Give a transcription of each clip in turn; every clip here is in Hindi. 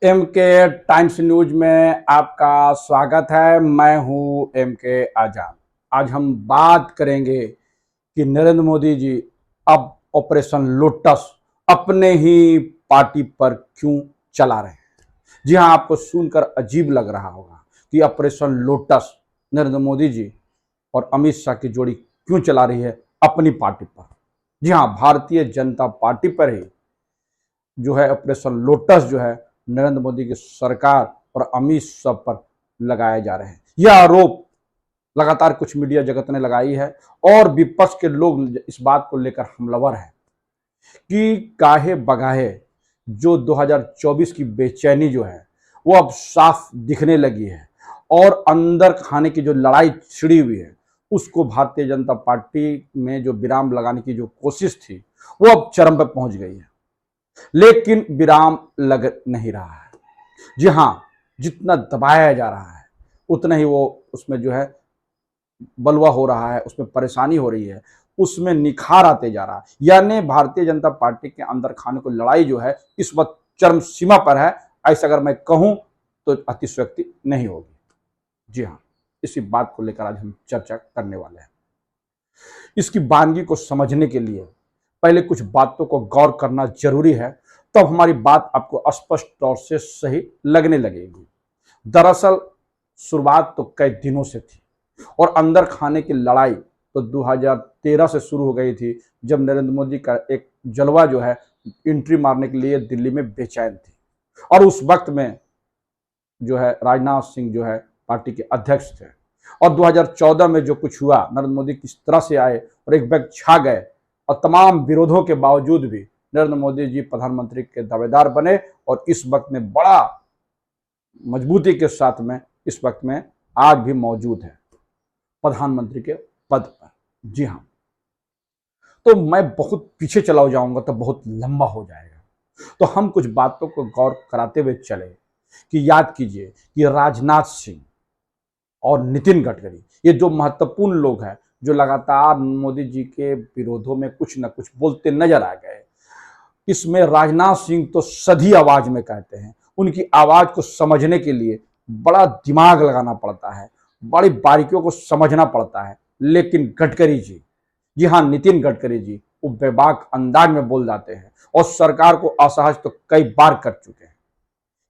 एम के टाइम्स न्यूज में आपका स्वागत है। मैं हूं एम के आजाद। आज हम बात करेंगे कि नरेंद्र मोदी जी अब ऑपरेशन लोटस अपने ही पार्टी पर क्यों चला रहे हैं। जी हां, आपको सुनकर अजीब लग रहा होगा कि ऑपरेशन लोटस नरेंद्र मोदी जी और अमित शाह की जोड़ी क्यों चला रही है अपनी पार्टी पर। जी हां, भारतीय जनता पार्टी पर ही जो है ऑपरेशन लोटस जो है नरेंद्र मोदी की सरकार और अमित शाह पर लगाए जा रहे हैं। यह आरोप लगातार कुछ मीडिया जगत ने लगाई है और विपक्ष के लोग इस बात को लेकर हमलावर हैं कि काहे बगाहे जो 2024 की बेचैनी जो है वो अब साफ दिखने लगी है और अंदर खाने की जो लड़ाई छिड़ी हुई है उसको भारतीय जनता पार्टी में जो विराम लगाने की जो कोशिश थी वो अब चरम पर पहुंच गई है, लेकिन विराम लग नहीं रहा है। जी हां, जितना दबाया जा रहा है उतना ही वो उसमें जो है बलवा हो रहा है, उसमें परेशानी हो रही है, उसमें निखार आते जा रहा है। यानी भारतीय जनता पार्टी के अंदर खाने को लड़ाई जो है इस वक्त चरम सीमा पर है। ऐसा अगर मैं कहूं तो अतिशयोक्ति नहीं होगी। जी हाँ, इसी बात को लेकर आज हम चर्चा करने वाले हैं। इसकी वानगी को समझने के लिए पहले कुछ बातों को गौर करना जरूरी है, तब हमारी बात आपको स्पष्ट तौर से सही लगने लगेगी। दरअसल शुरुआत तो कई दिनों से थी और अंदर खाने की लड़ाई तो 2013 से शुरू हो गई थी, जब नरेंद्र मोदी का एक जलवा जो है एंट्री मारने के लिए दिल्ली में बेचैन थी और उस वक्त में जो है राजनाथ सिंह जो है पार्टी के अध्यक्ष थे और 2014 में जो कुछ हुआ, नरेंद्र मोदी किस तरह से आए और एक बैग छा गए और तमाम विरोधों के बावजूद भी नरेंद्र मोदी जी प्रधानमंत्री के दावेदार बने और इस वक्त में बड़ा मजबूती के साथ में इस वक्त में आज भी मौजूद है प्रधानमंत्री के पद पर। जी हाँ, तो मैं बहुत पीछे चला जाऊंगा तो बहुत लंबा हो जाएगा, तो हम कुछ बातों को गौर कराते हुए चले कि याद कीजिए कि राजनाथ सिंह और नितिन गडकरी ये जो महत्वपूर्ण लोग हैं जो लगातार मोदी जी के विरोधों में कुछ न कुछ बोलते नजर आ गए। इसमें राजनाथ सिंह तो सधी आवाज में कहते हैं, उनकी आवाज को समझने के लिए बड़ा दिमाग लगाना पड़ता है, बड़ी बारीकियों को समझना पड़ता है। लेकिन गडकरी जी, जी हाँ नितिन गडकरी जी, वो बेबाक अंदाज में बोल जाते हैं और सरकार को असहज तो कई बार कर चुके हैं।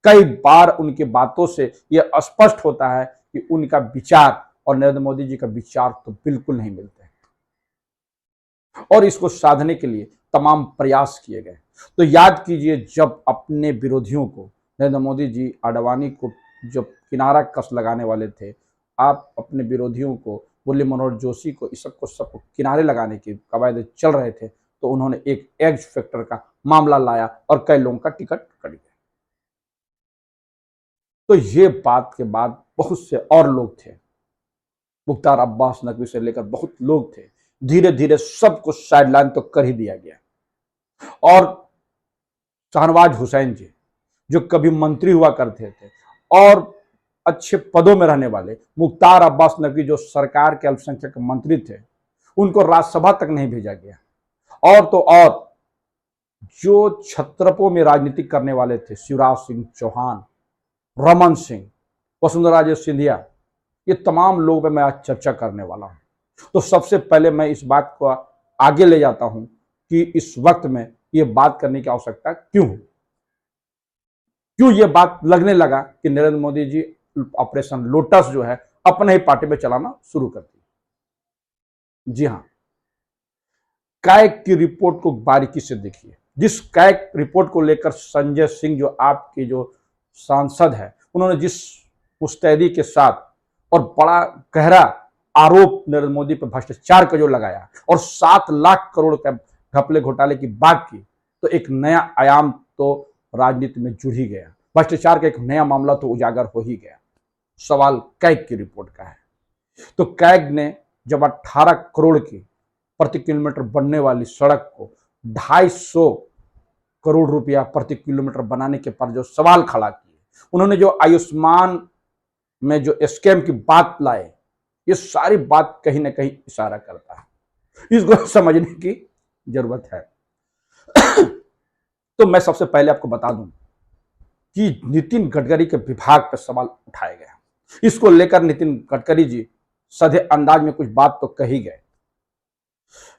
कई बार उनकी बातों से यह स्पष्ट होता है कि उनका विचार और नरेंद्र मोदी जी का विचार तो बिल्कुल नहीं मिलते हैं और इसको साधने के लिए तमाम प्रयास किए गए। तो याद कीजिए, जब अपने विरोधियों को नरेंद्र मोदी जी आडवाणी को जब किनारा कस लगाने वाले थे, आप अपने विरोधियों को मुरली मनोहर जोशी को इस सबको किनारे लगाने की कवायद चल रहे थे, तो उन्होंने एक एज फैक्टर का मामला लाया और कई लोगों का टिकट कट गया। तो ये बात के बाद बहुत से और लोग थे, मुख्तार अब्बास नकवी से लेकर बहुत लोग थे, धीरे धीरे सबको साइडलाइन तो कर ही दिया गया। और शाहनवाज हुसैन जी जो कभी मंत्री हुआ करते थे और अच्छे पदों में रहने वाले मुख्तार अब्बास नकवी जो सरकार के अल्पसंख्यक मंत्री थे, उनको राज्यसभा तक नहीं भेजा गया। और तो और जो छत्रपों में राजनीति करने वाले थे, शिवराज सिंह चौहान, रमन सिंह, वसुंधरा राजे सिंधिया, ये तमाम लोगों पे मैं आज चर्चा करने वाला हूं। तो सबसे पहले मैं इस बात को आगे ले जाता हूं कि इस वक्त में ये बात करने की आवश्यकता क्यों ये बात लगने लगा कि नरेंद्र मोदी जी ऑपरेशन लोटस जो है अपने ही पार्टी में चलाना शुरू कर दी। जी हां, कैग की रिपोर्ट को बारीकी से देखिए। जिस कैग रिपोर्ट को लेकर संजय सिंह जो आपके जो सांसद है, उन्होंने जिस मुस्तैदी के साथ और बड़ा गहरा आरोप नरेंद्र मोदी पर भ्रष्टाचार का जो लगाया और 7 लाख करोड़ का घपले घोटाले की बात की, तो एक नया आयाम तो राजनीति में जुड़ ही गया। भ्रष्टाचार का एक नया मामला तो उजागर हो ही गया। सवाल कैग की रिपोर्ट का है। तो कैग ने जब 18 करोड़ की प्रति किलोमीटर बनने वाली सड़क को 250 करोड़ रुपया प्रति किलोमीटर बनाने के पर जो सवाल खड़ा किए, उन्होंने जो आयुष्मान में जो स्कैम की बात लाए, ये सारी बात कहीं ना कहीं इशारा करता है। इसको समझने की जरूरत है। तो मैं सबसे पहले आपको बता दूं कि नितिन गडकरी के विभाग पर सवाल उठाए गए। इसको लेकर नितिन गडकरी जी सधे अंदाज में कुछ बात तो कही गए,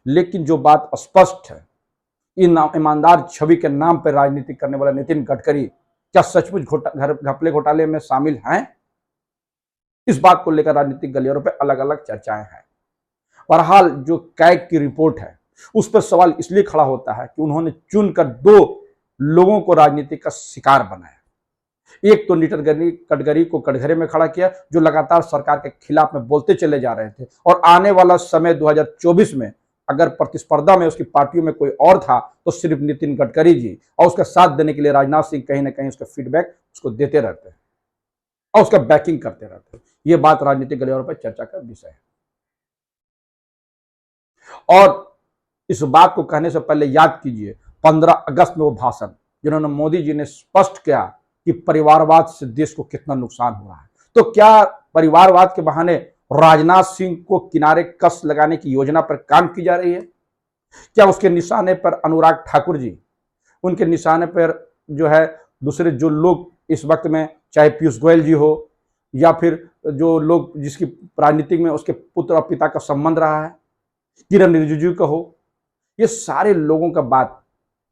लेकिन जो बात स्पष्ट है, इन ईमानदार छवि के नाम पर राजनीति करने वाला नितिन गडकरी क्या सचमुच घपले घोटाले में शामिल हैं? इस बात को लेकर राजनीतिक गलियारों पर अलग अलग चर्चाएं हैं। बहरहाल जो कैग की रिपोर्ट है उस पर सवाल इसलिए खड़ा होता है कि उन्होंने चुनकर दो लोगों को राजनीति का शिकार बनाया। एक तो नितिन गडकरी को कटघरे में खड़ा किया, जो लगातार सरकार के खिलाफ में बोलते चले जा रहे थे, और आने वाला समय 2024 में अगर प्रतिस्पर्धा में उसकी पार्टियों में कोई और था तो सिर्फ नितिन गडकरी जी, और उसका साथ देने के लिए राजनाथ सिंह कहीं ना कहीं उसका फीडबैक उसको देते रहते हैं और उसका बैकिंग करते रहते हैं। ये बात राजनीतिक गलियारों पर चर्चा का विषय है। और इस बात को कहने से पहले याद कीजिए 15 अगस्त में वो भाषण जिन्होंने मोदी जी ने स्पष्ट किया कि परिवारवाद से देश को कितना नुकसान हो रहा है। तो क्या परिवारवाद के बहाने राजनाथ सिंह को किनारे कस लगाने की योजना पर काम की जा रही है? क्या उसके निशाने पर अनुराग ठाकुर जी, उनके निशाने पर जो है दूसरे जो लोग इस वक्त में, चाहे पीयूष गोयल जी हो या फिर जो लोग जिसकी राजनीति में उसके पुत्र और पिता का संबंध रहा है, किरण रिजिजू का हो, ये सारे लोगों का बात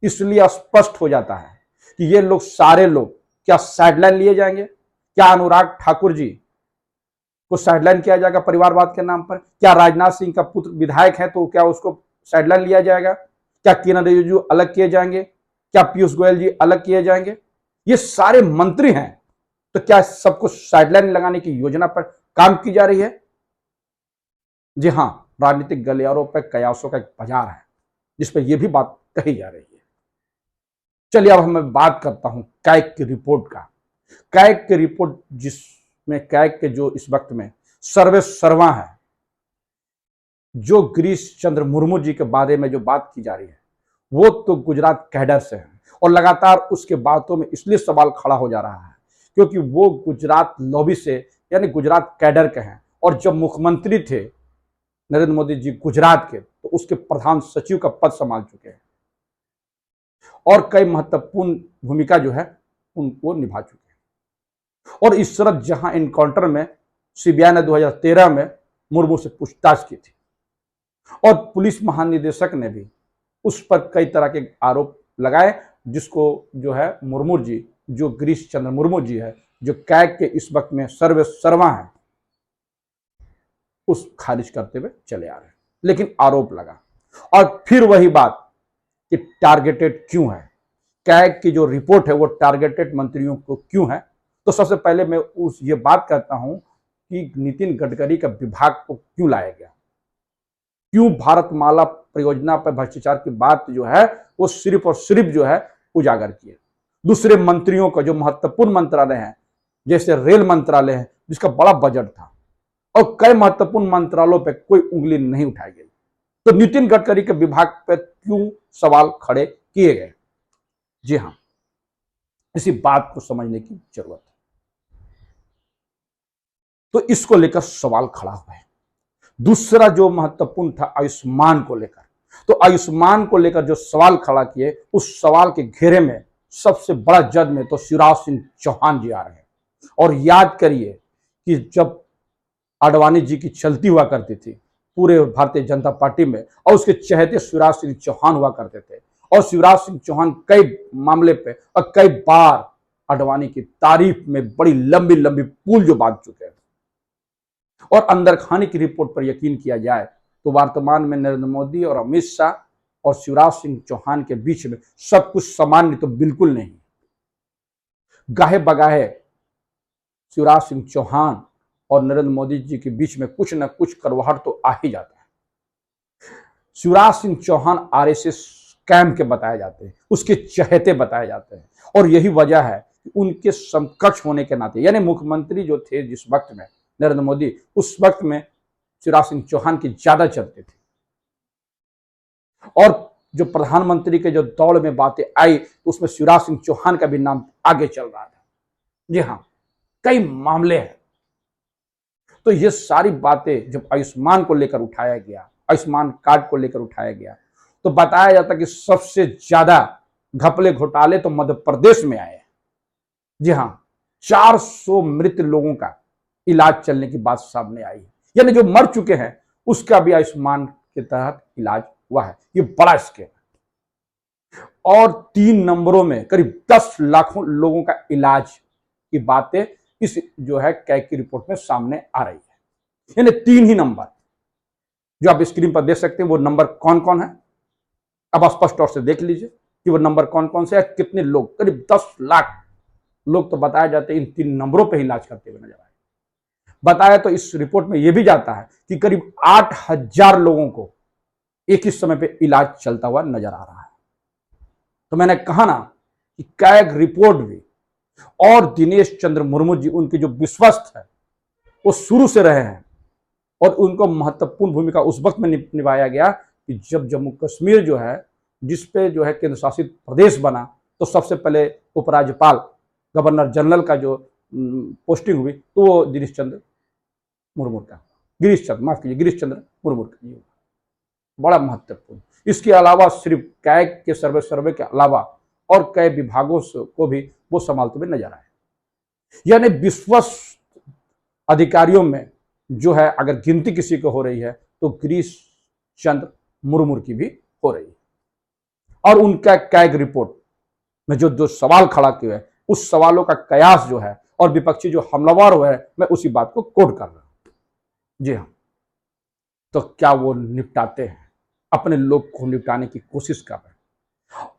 इसलिए स्पष्ट हो जाता है कि ये लोग सारे लोग क्या साइडलाइन लिए जाएंगे? क्या अनुराग ठाकुर जी को साइडलाइन किया जाएगा परिवारवाद के नाम पर? क्या राजनाथ सिंह का पुत्र विधायक है तो क्या उसको साइडलाइन लिया जाएगा? क्या किरण रिजिजू अलग किए जाएंगे? क्या पीयूष गोयल जी अलग किए जाएंगे? ये सारे मंत्री हैं, तो क्या सबको साइडलाइन लगाने की योजना पर काम की जा रही है? जी हां, राजनीतिक गलियारों पर कयासों का एक बाजार है जिस पर यह भी बात कही जा रही है। चलिए अब मैं बात करता हूं कैग की रिपोर्ट का। कैग की रिपोर्ट जिसमें कैग के जो इस वक्त में सर्वे सर्वा है, जो गिरीश चंद्र मुर्मू जी के बारे में जो बात की जा रही है, वो तो गुजरात कैडर से है, और लगातार उसके बातों में इसलिए सवाल खड़ा हो जा रहा है क्योंकि वो गुजरात लॉबी से यानी गुजरात कैडर के हैं, और जब मुख्यमंत्री थे नरेंद्र मोदी जी गुजरात के, तो उसके प्रधान सचिव का पद संभाल चुके हैं और कई महत्वपूर्ण भूमिका जो है उनको निभा चुके हैं। और इस तरह जहां इनकाउंटर में सीबीआई ने 2013 में मुर्मू से पूछताछ की थी और पुलिस महानिदेशक ने भी उस पर कई तरह के आरोप लगाए, जिसको जो है मुर्मू जी, जो गिरीश चंद्र मुर्मू जी है, जो कैग के इस वक्त में सर्वे सर्वा है, उस खारिज करते हुए चले आ रहे हैं। लेकिन आरोप लगा, और फिर वही बात कि टारगेटेड क्यों है, कैग की जो रिपोर्ट है वो टारगेटेड मंत्रियों को क्यों है? तो सबसे पहले मैं ये बात करता हूं कि नितिन गडकरी का विभाग को क्यों लाया गया, क्यों भारतमाला परियोजना पर भ्रष्टाचार की बात जो है वो सिर्फ और सिर्फ जो है उजागर किए। दूसरे मंत्रियों का जो महत्वपूर्ण मंत्रालय है, जैसे रेल मंत्रालय है जिसका बड़ा बजट था, और कई महत्वपूर्ण मंत्रालयों पर कोई उंगली नहीं उठाई गई, तो नितिन गडकरी के विभाग पर क्यों सवाल खड़े किए गए? जी हां, इसी बात को समझने की जरूरत है। तो इसको लेकर सवाल खड़ा हुआ है। दूसरा जो महत्वपूर्ण था आयुष्मान को लेकर, तो आयुष्मान को लेकर जो सवाल खड़ा किए, उस सवाल के घेरे में सबसे बड़ा जज में तो शिवराज सिंह चौहान जी आ रहे हैं। और याद करिए कि जब आडवाणी जी की चलती हुआ करती थी पूरे भारतीय जनता पार्टी में, और उसके चहेते शिवराज सिंह चौहान हुआ करते थे, और शिवराज सिंह चौहान कई मामले पे और कई बार आडवाणी की तारीफ में बड़ी लंबी लंबी पुल जो बांध चुके हैं। और अंदर खाने की रिपोर्ट पर यकीन किया जाए तो वर्तमान में नरेंद्र मोदी और अमित शाह और शिवराज सिंह चौहान के बीच में सब कुछ सामान्य तो बिल्कुल नहीं। गाहे बगाहे शिवराज सिंह चौहान और नरेंद्र मोदी जी के बीच में कुछ न कुछ करवाहट तो आ ही जाता है। शिवराज सिंह चौहान आरएसएस कैंप के बताए जाते हैं, उसके चहेते बताए जाते हैं, और यही वजह है कि उनके समकक्ष होने के नाते, यानी मुख्यमंत्री जो थे जिस वक्त में नरेंद्र मोदी, उस वक्त में शिवराज सिंह चौहान की ज्यादा चलते थे। और जो प्रधानमंत्री के जो दौड़ में बातें आई तो उसमें शिवराज सिंह चौहान का भी नाम आगे चल रहा था। जी हां, कई मामले हैं। तो ये सारी बातें जब आयुष्मान को लेकर उठाया गया, आयुष्मान कार्ड को लेकर उठाया गया, तो बताया जाता कि सबसे ज्यादा घपले घोटाले तो मध्य प्रदेश में आए, जी हां, 400 मृत लोगों का इलाज चलने की बात सामने आई है। यानी जो मर चुके हैं उसका भी आयुष्मान के तहत इलाज हुआ है। ये बड़ा स्केम है। और 3 नंबरों में करीब 10 लाखों लोगों का इलाज की बातें इस जो है कैग की रिपोर्ट में सामने आ रही है। यानी 3 ही नंबर जो आप स्क्रीन पर देख सकते हैं, वो नंबर कौन कौन है अब स्पष्ट तौर से देख लीजिए कि वो नंबर कौन कौन से है, कितने लोग, करीब 10 लाख लोग तो बताए जाते हैं इन 3 नंबरों पे इलाज करते हुए नजर आए। बताया तो इस रिपोर्ट में यह भी जाता है कि करीब 8,000 लोगों को एक ही समय पे इलाज चलता हुआ नजर आ रहा है। तो मैंने कहा ना कि कैग रिपोर्ट भी और दिनेश चंद्र मुर्मू जी उनके जो विश्वस्त है वो शुरू से रहे हैं और उनको महत्वपूर्ण भूमिका उस वक्त में निभाया गया कि जब जम्मू कश्मीर जो है जिसपे जो है केंद्र शासित प्रदेश बना तो सबसे पहले उपराज्यपाल गवर्नर जनरल का जो पोस्टिंग हुई तो वो दिनेश चंद्र मुर्मू का, गिरीश चंद्र मुर्मू का जी, बड़ा महत्वपूर्ण। इसके अलावा सिर्फ कैग के सर्वे के अलावा और कई विभागों को भी वो संभालते हुए नजर आए। यानी विश्वस्त अधिकारियों में जो है अगर गिनती किसी को हो रही है तो गिरीश चंद्र मुर्मू की भी हो रही है। और उनका कैग रिपोर्ट में जो जो सवाल खड़ा किया है उस सवालों का कयास जो है और विपक्षी जो हमलावर हुए हैं मैं उसी बात को कोट कर रहा हूं। जी हाँ, तो क्या वो निपटाते हैं, अपने लोग को निपटाने की कोशिश कर रहे हैं।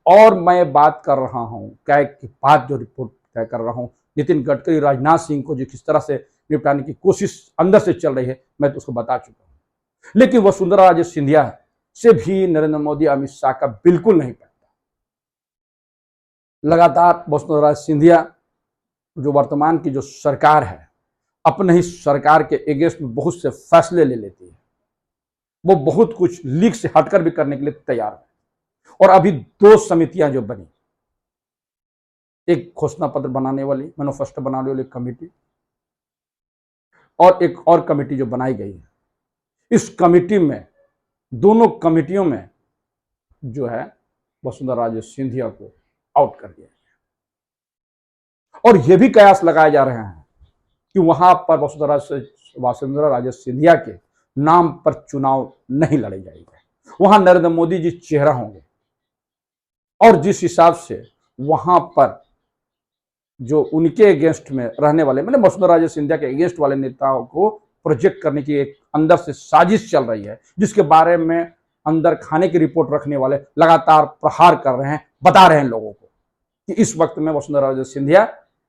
और मैं बात कर रहा हूं कैग की बात जो रिपोर्ट तय कर रहा हूं नितिन गडकरी राजनाथ सिंह को जो किस तरह से निपटाने की कोशिश अंदर से चल रही है मैं तो उसको बता चुका हूं। लेकिन वसुंधरा राजे सिंधिया से भी नरेंद्र मोदी अमित शाह का बिल्कुल नहीं पड़ता। लगातार वसुंधरा राजे सिंधिया जो वर्तमान की जो सरकार है अपने ही सरकार के अगेंस्ट में बहुत से फैसले ले लेती है। वो बहुत कुछ लीक से हटकर भी करने के लिए तैयार है। और अभी 2 समितियां जो बनी, एक घोषणा पत्र बनाने वाली मैनिफेस्टो बनाने वाली कमेटी और एक और कमेटी जो बनाई गई है, इस कमेटी में दोनों कमेटियों में जो है वसुंधरा राजे सिंधिया को आउट कर दिया गया। और यह भी कयास लगाए जा रहे हैं कि वहां पर वसुंधरा राजे सिंधिया के नाम पर चुनाव नहीं लड़े जाएंगे, वहां नरेंद्र मोदी जी चेहरा होंगे। और जिस हिसाब से वहां पर जो उनके अगेंस्ट में रहने वाले मतलब वसुंधरा राजे सिंधिया के अगेंस्ट वाले नेताओं को प्रोजेक्ट करने की एक अंदर से साजिश चल रही है, जिसके बारे में अंदर खाने की रिपोर्ट रखने वाले लगातार प्रहार कर रहे हैं, बता रहे हैं लोगों को कि इस वक्त में वसुंधरा राजे सिंधिया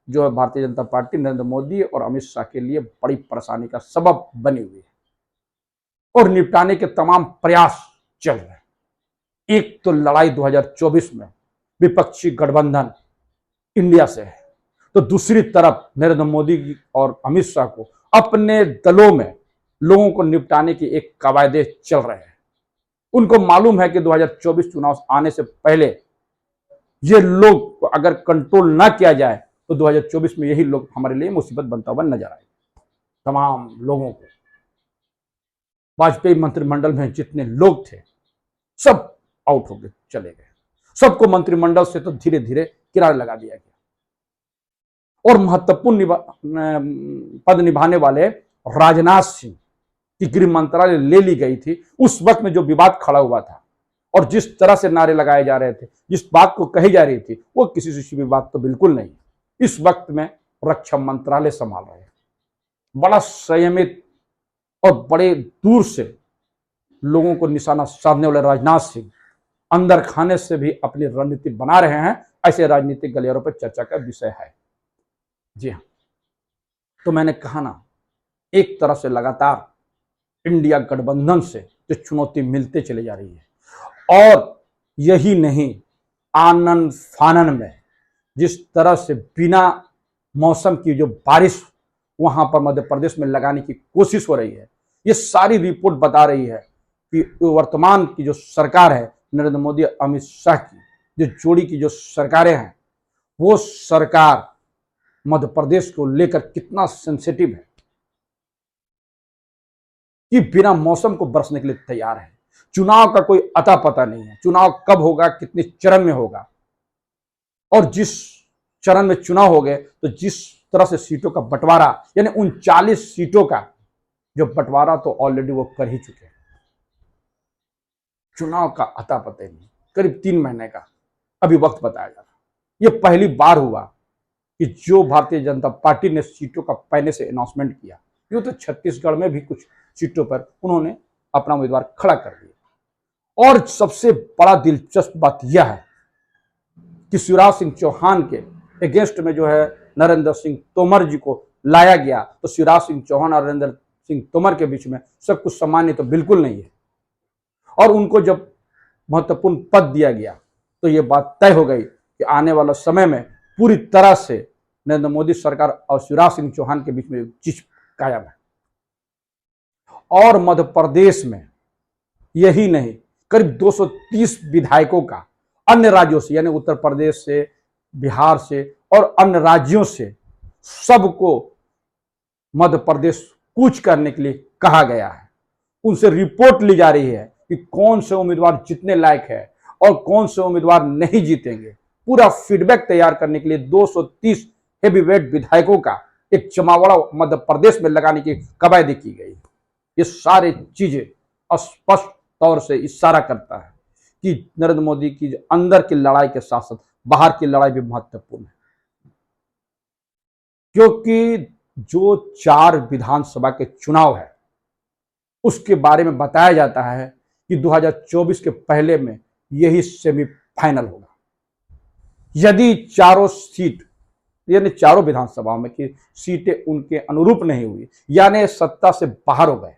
जो है भारतीय जनता पार्टी नरेंद्र मोदी और अमित शाह के लिए बड़ी परेशानी का सबब बनी हुई है और निपटाने के तमाम प्रयास चल रहे हैं। एक तो लड़ाई 2024 में विपक्षी गठबंधन इंडिया से है, तो दूसरी तरफ नरेंद्र मोदी और अमित शाह को अपने दलों में लोगों को निपटाने की एक कवायदे चल रहे हैं। उनको मालूम है कि 2024 चुनाव आने से पहले ये लोग को अगर कंट्रोल ना किया जाए तो 2024 में यही लोग हमारे लिए मुसीबत बनता हुआ नजर आएगा। तमाम लोगों को वाजपेयी मंत्रिमंडल में जितने लोग थे सब आउट हो गए, चले गए। सबको मंत्रिमंडल से तो धीरे धीरे किनारे लगा दिया गया। और महत्वपूर्ण पद निभाने वाले राजनाथ सिंह की गृह मंत्रालय ले ली गई थी। उस वक्त में जो विवाद खड़ा हुआ था और जिस तरह से नारे लगाए जा रहे थे, जिस बात को कही जा रही थी, वो किसी से विवाद तो बिल्कुल नहीं। इस वक्त में रक्षा मंत्रालय संभाल रहे हैं। बड़ा संयमित और बड़े दूर से लोगों को निशाना साधने वाले राजनाथ सिंह अंदर खाने से भी अपनी रणनीति बना रहे हैं। ऐसे राजनीतिक गलियारों पर चर्चा का विषय है। जी हाँ, तो मैंने कहा ना, एक तरह से लगातार इंडिया गठबंधन से जो चुनौती मिलते चली जा रही है। और यही नहीं, आनन फानन में जिस तरह से बिना मौसम की जो बारिश वहां पर मध्य प्रदेश में लगाने की कोशिश हो रही है, ये सारी रिपोर्ट बता रही है कि वर्तमान की जो सरकार है नरेंद्र मोदी अमित शाह की जो जोड़ी की जो सरकारें हैं, वो सरकार मध्य प्रदेश को लेकर कितना सेंसिटिव है कि बिना मौसम को बरसने के लिए तैयार है। चुनाव का कोई अता पता नहीं है, चुनाव कब होगा, कितने चरण में होगा। और जिस चरण में चुनाव हो गए तो जिस तरह से सीटों का बंटवारा, यानी 39 सीटों का जो बंटवारा तो ऑलरेडी वो कर ही चुके हैं। चुनाव का अता पता ही नहीं, करीब 3 महीने का अभी वक्त बताया जा रहा। ये पहली बार हुआ कि जो भारतीय जनता पार्टी ने सीटों का पहले से अनाउंसमेंट किया। यूं तो छत्तीसगढ़ में भी कुछ सीटों पर उन्होंने अपना उम्मीदवार खड़ा कर दिया। और सबसे बड़ा दिलचस्प बात यह है कि शिवराज सिंह चौहान के अगेंस्ट में जो है नरेंद्र सिंह तोमर जी को लाया गया, तो शिवराज सिंह चौहान और नरेंद्र सिंह तोमर के बीच में सब कुछ सामान्य तो बिल्कुल नहीं है। और उनको जब महत्वपूर्ण पद दिया गया तो ये बात तय हो गई कि आने वाला समय में पूरी तरह से नरेंद्र मोदी सरकार और शिवराज सिंह चौहान के बीच में चीज कायम है। और मध्य प्रदेश में यही नहीं, करीब 230 विधायकों का अन्य राज्यों से, यानी उत्तर प्रदेश से, बिहार से और अन्य राज्यों से सबको मध्य प्रदेश कूच करने के लिए कहा गया है। उनसे रिपोर्ट ली जा रही है कि कौन से उम्मीदवार जीतने लायक है और कौन से उम्मीदवार नहीं जीतेंगे। पूरा फीडबैक तैयार करने के लिए 230 हेवीवेट विधायकों का एक जमावड़ा मध्य प्रदेश में लगाने की कवायद की गई। ये सारी चीजें स्पष्ट तौर से इशारा करता है कि नरेंद्र मोदी की अंदर की लड़ाई के साथ साथ बाहर की लड़ाई भी महत्वपूर्ण है, क्योंकि जो 4 विधानसभा के चुनाव है उसके बारे में बताया जाता है कि 2024 के पहले में यही सेमीफाइनल होगा। यदि चारों सीट, यानी चारों विधानसभाओं में की सीटें उनके अनुरूप नहीं हुई, यानी सत्ता से बाहर हो गए,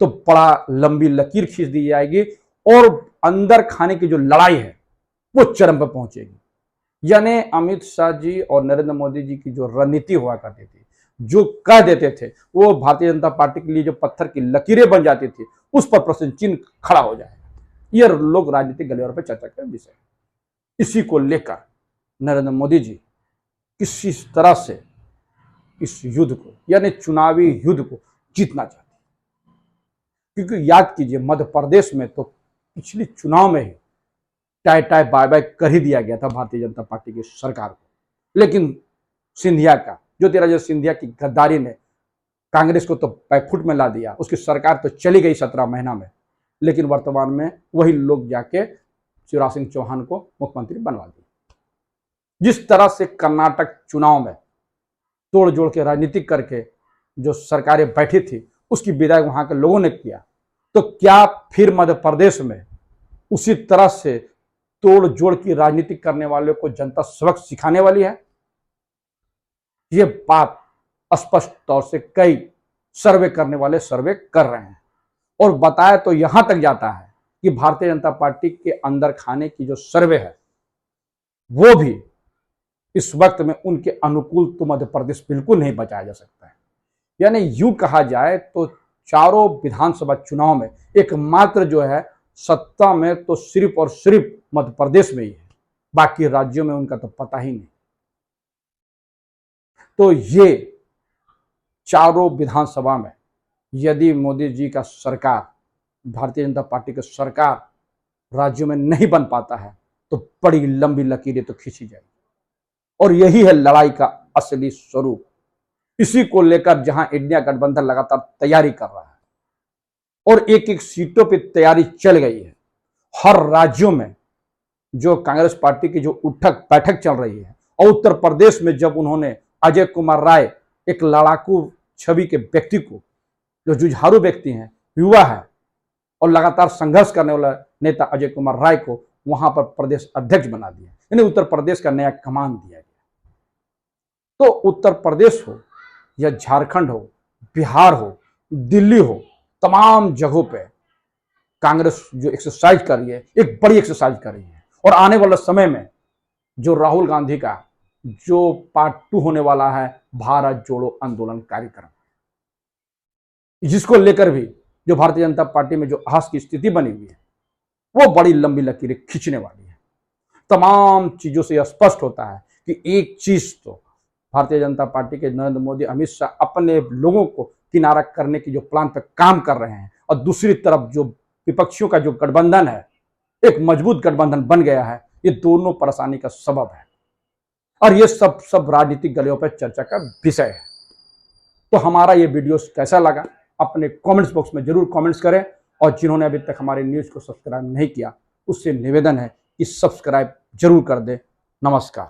तो बड़ा लंबी लकीर खींच दी जाएगी और अंदर खाने की जो लड़ाई है वो चरम पर पहुंचेगी। यानी अमित शाह जी और नरेंद्र मोदी जी की जो रणनीति हुआ करती थी, जो कह देते थे, वो भारतीय जनता पार्टी के लिए जो पत्थर की लकीरें बन जाती थी, उस पर प्रश्न चिन्ह खड़ा हो जाएगा। यह लोग राजनीतिक गलियारों पर चर्चा के विषय। इसी को लेकर नरेंद्र मोदी जी किसी तरह से इस युद्ध को, यानी चुनावी युद्ध को जीतना चाहते, क्योंकि याद कीजिए मध्य प्रदेश में तो पिछले चुनाव में ही टाई टाई बाय बाय कर ही दिया गया था भारतीय जनता पार्टी की सरकार को। लेकिन सिंधिया का, ज्योतिरादित्य सिंधिया की गद्दारी ने कांग्रेस को तो पैफुट में ला दिया। उसकी सरकार तो चली गई 17 महीना में, लेकिन वर्तमान में वही लोग जाके शिवराज सिंह चौहान को मुख्यमंत्री बनवा दिए। जिस तरह से कर्नाटक चुनाव में तोड़ जोड़ के राजनीतिक करके जो सरकारें बैठी थी उसकी विदाई वहां के लोगों ने किया, तो क्या फिर मध्य प्रदेश में उसी तरह से तोड़ जोड़ की राजनीति करने वालों को जनता सबक सिखाने वाली है? ये बात स्पष्ट तौर से कई सर्वे करने वाले सर्वे कर रहे हैं। और बताया तो यहां तक जाता है कि भारतीय जनता पार्टी के अंदर खाने की जो सर्वे है वो भी इस वक्त में उनके अनुकूल तो मध्य प्रदेश बिल्कुल नहीं बचाया जा सकता है। यानी यूं कहा जाए तो चारों विधानसभा चुनाव में एकमात्र जो है सत्ता में तो सिर्फ और सिर्फ मध्य प्रदेश में ही है, बाकी राज्यों में उनका तो पता ही नहीं। तो ये चारों विधानसभा में यदि मोदी जी का सरकार, भारतीय जनता पार्टी की सरकार राज्यों में नहीं बन पाता है तो बड़ी लंबी लकीरें तो खींची जाएगी। और यही है लड़ाई का असली स्वरूप। इसी को लेकर जहां इंडिया गठबंधन लगातार तैयारी कर रहा है और एक एक सीटों पर तैयारी चल गई है। हर राज्यों में जो कांग्रेस पार्टी की जो उठक बैठक चल रही है, और उत्तर प्रदेश में जब उन्होंने अजय कुमार राय, एक लड़ाकू छवि के व्यक्ति को, जो जुझारू व्यक्ति हैं, युवा है और लगातार संघर्ष करने वाला नेता अजय कुमार राय को वहां पर प्रदेश अध्यक्ष बना दिया, यानी उत्तर प्रदेश का नया कमान दिया गया। तो उत्तर प्रदेश हो या झारखंड हो, बिहार हो, दिल्ली हो, तमाम जगहों पे कांग्रेस जो एक्सरसाइज कर रही है, एक बड़ी एक्सरसाइज कर रही है। और आने वाले समय में जो राहुल गांधी का जो पार्ट 2 होने वाला है, भारत जोड़ो आंदोलन कार्यक्रम, जिसको लेकर भी जो भारतीय जनता पार्टी में जो आहस की स्थिति बनी हुई है वो बड़ी लंबी लकीरें खींचने वाली है। तमाम चीजों से यह स्पष्ट होता है कि एक चीज तो भारतीय जनता पार्टी के नरेंद्र मोदी, अमित शाह अपने लोगों को किनारा करने की जो प्लान पर काम कर रहे हैं, और दूसरी तरफ जो विपक्षियों का जो गठबंधन है, एक मजबूत गठबंधन बन गया है। ये दोनों परेशानी का सबब है। और ये सब राजनीतिक गलियों पर चर्चा का विषय है। तो हमारा ये वीडियो कैसा लगा अपने कमेंट्स बॉक्स में जरूर कमेंट्स करें, और जिन्होंने अभी तक हमारे न्यूज को सब्सक्राइब नहीं किया उससे निवेदन है कि सब्सक्राइब जरूर कर दें। नमस्कार।